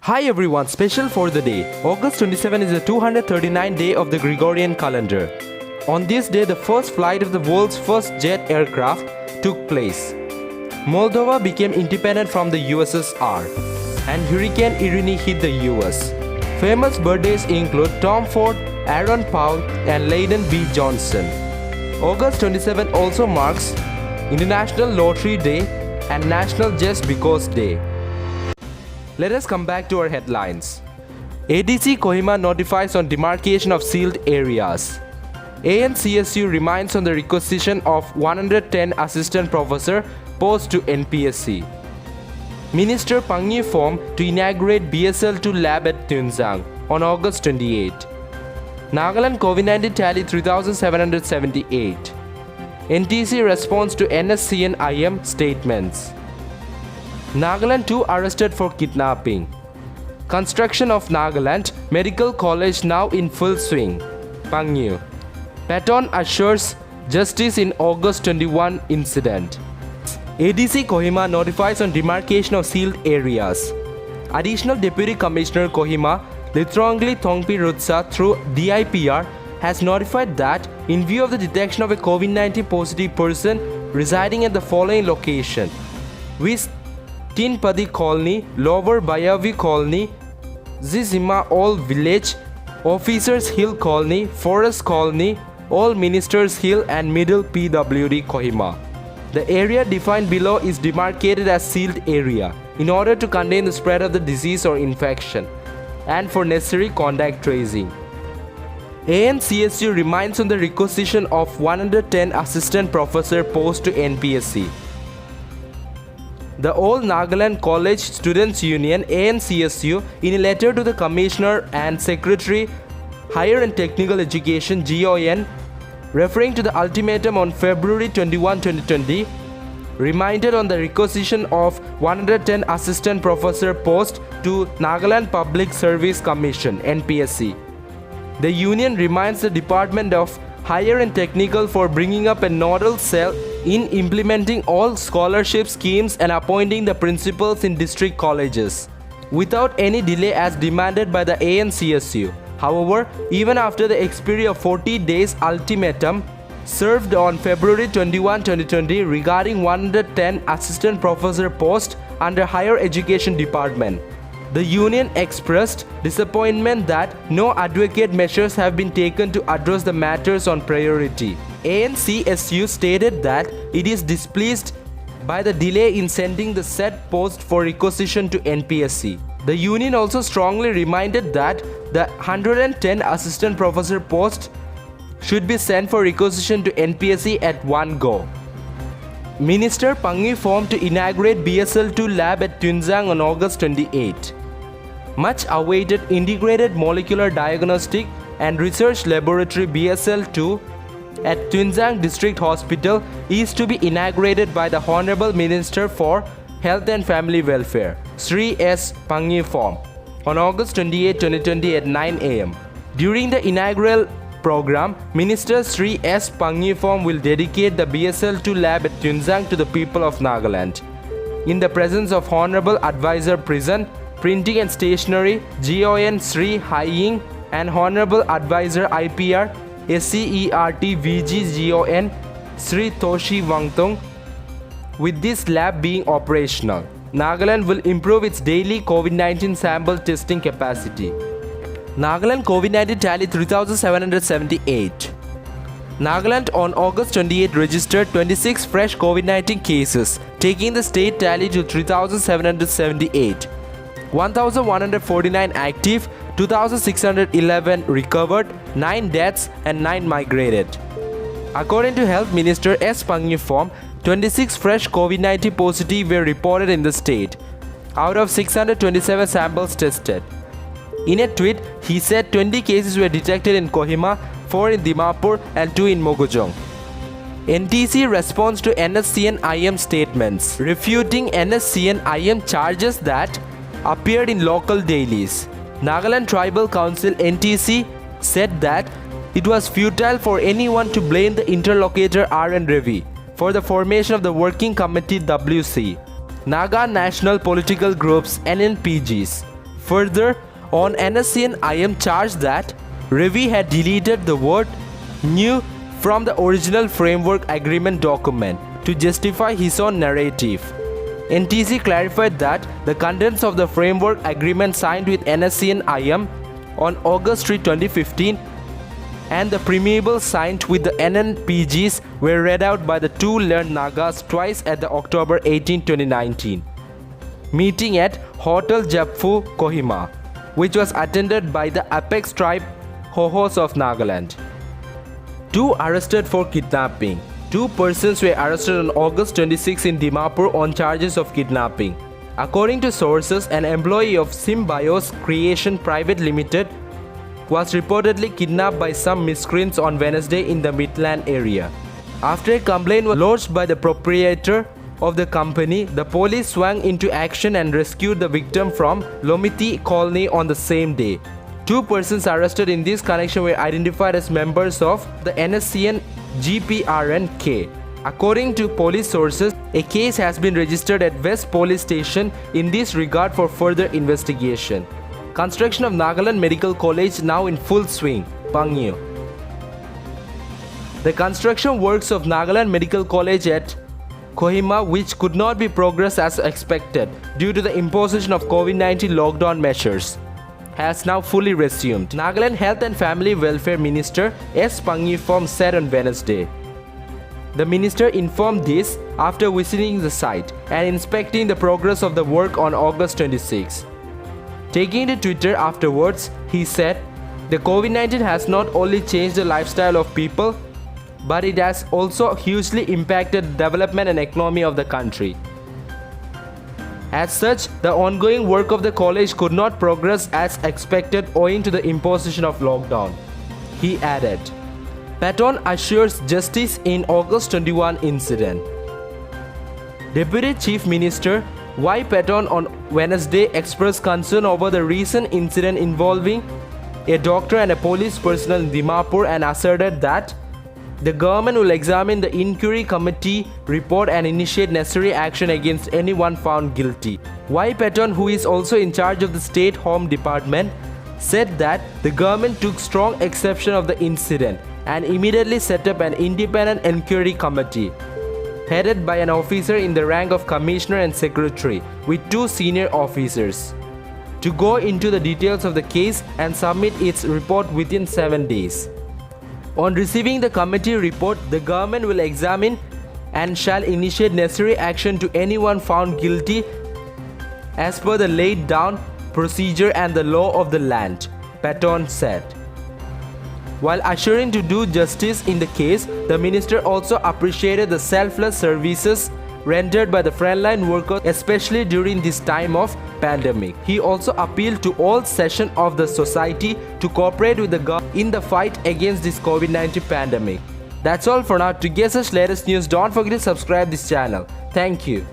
Hi everyone, special for the day. August 27 is the 239th day of the Gregorian calendar. On this day, the first flight of the world's first jet aircraft took place. Moldova became independent from the USSR, and Hurricane Irene hit the US. Famous birthdays include Tom Ford, Aaron Paul, and Lyndon B. Johnson. August 27 also marks International Lottery Day and National Just Because Day. Let us come back to our headlines. ADC Kohima notifies on demarcation of sealed areas. ANCSU reminds on the requisition of 110 assistant professor post to NPSC. Minister Pangyi formed to inaugurate BSL-2 lab at Tunjang on August 28. Nagaland COVID-19 tally 3,778. NTC response to NSCN IM statements. Nagaland 2 arrested for kidnapping. Construction of Nagaland Medical College now in full swing. Pangyu. Patton assures justice in August 21 incident. ADC Kohima notifies on demarcation of sealed areas. Additional Deputy Commissioner Kohima Litrongli Thongpi Rutsa through DIPR has notified that in view of the detection of a COVID-19 positive person residing at the following location: Tinpadi Colony, Lower Bayavi Colony, Zizima All Village, Officers Hill Colony, Forest Colony, All Ministers Hill and Middle PWD Kohima. The area defined below is demarcated as sealed area in order to contain the spread of the disease or infection and for necessary contact tracing. ANCSU reminds on the requisition of 110 assistant professor post to NPSC. The All Nagaland College Students Union ANCSU in a letter to the Commissioner and Secretary Higher and Technical Education GON referring to the ultimatum on February 21, 2020 reminded on the requisition of 110 assistant professor post to Nagaland Public Service Commission NPSC. The union reminds the Department of Higher and Technical for bringing up a nodal cell in implementing all scholarship schemes and appointing the principals in district colleges without any delay as demanded by the ANCSU. However, even after the expiry of 40 days ultimatum served on February 21, 2020 regarding 110 assistant professor posts under Higher Education Department, the union expressed disappointment that no adequate measures have been taken to address the matters on priority. ANCSU stated that it is displeased by the delay in sending the said post for requisition to NPSC. The union also strongly reminded that the 110 assistant professor posts should be sent for requisition to NPSC at one go. Minister Pangyi formed to inaugurate BSL-2 lab at Tunjang on August 28. Much awaited Integrated Molecular Diagnostic and Research Laboratory BSL-2 at Tunjang District Hospital is to be inaugurated by the Honorable Minister for Health and Family Welfare, Sri S. Pangyi Form, on August 28, 2020 at 9 am. During the inaugural program, Minister Sri S. Pangyi Form will dedicate the BSL-2 lab at Tunjang to the people of Nagaland. In the presence of Honorable Advisor Prison, Printing and Stationery, GON Sri Haiying, and Honorable Advisor IPR, SCERT VG GON Sri Toshi Wangtung. With this lab being operational, Nagaland will improve its daily COVID-19 sample testing capacity. Nagaland COVID-19 tally 3,778. Nagaland on August 28 registered 26 fresh COVID-19 cases, taking the state tally to 3,778. 1,149 active, 2,611 recovered, 9 deaths and 9 migrated. According to Health Minister S. Pangyi Form, 26 fresh COVID-19 positive were reported in the state, out of 627 samples tested. In a tweet, he said 20 cases were detected in Kohima, 4 in Dimapur and 2 in Mogojong. NTC responds to NSCN IM statements, refuting NSCN IM charges that appeared in local dailies. Nagaland Tribal Council NTC said that it was futile for anyone to blame the interlocutor R.N. Ravi for the formation of the Working Committee WC. Naga National Political Groups NNPGs Further, on NSCN IM charged that Ravi had deleted the word new from the original framework agreement document to justify his own narrative. NTC clarified that the contents of the framework agreement signed with NSCN IM on August 3, 2015 and the preamble signed with the NNPGs were read out by the two learned Nagas twice at the October 18, 2019 meeting at Hotel Japfu, Kohima, which was attended by the Apex tribe Hohos of Nagaland. Two arrested for kidnapping. Two persons were arrested on August 26 in Dimapur on charges of kidnapping. According to sources, an employee of Symbios Creation Private Limited was reportedly kidnapped by some miscreants on Wednesday in the Midland area. After a complaint was lodged by the proprietor of the company, the police swung into action and rescued the victim from Lomiti colony on the same day. Two persons arrested in this connection were identified as members of the NSCN GPRN-K. According to police sources, a case has been registered at West Police Station in this regard for further investigation. Construction of Nagaland Medical College now in full swing, Pangyo. The construction works of Nagaland Medical College at Kohima, which could not be progressed as expected due to the imposition of COVID-19 lockdown measures, has now fully resumed. Nagaland Health and Family Welfare Minister S. Pangifom said on Wednesday. The minister informed this after visiting the site and inspecting the progress of the work on August 26. Taking to Twitter afterwards, he said, "The COVID-19 has not only changed the lifestyle of people, but it has also hugely impacted the development and economy of the country. As such, the ongoing work of the college could not progress as expected owing to the imposition of lockdown," he added. Patton assures justice in August 21 incident. Deputy Chief Minister Y. Patton on Wednesday expressed concern over the recent incident involving a doctor and a police personnel in Dimapur and asserted that the government will examine the inquiry committee report and initiate necessary action against anyone found guilty. Y. Patton, who is also in charge of the State Home Department, said that the government took strong exception of the incident and immediately set up an independent inquiry committee headed by an officer in the rank of commissioner and secretary with two senior officers to go into the details of the case and submit its report within 7 days. On receiving the committee report, the government will examine and shall initiate necessary action to anyone found guilty as per the laid down procedure and the law of the land, Patton said. While assuring to do justice in the case, the minister also appreciated the selfless services rendered by the frontline workers, especially during this time of pandemic. He also appealed to all sections of the society to cooperate with the government in the fight against this COVID-19 pandemic. That's all for now. To get such latest news, don't forget to subscribe this channel. Thank you.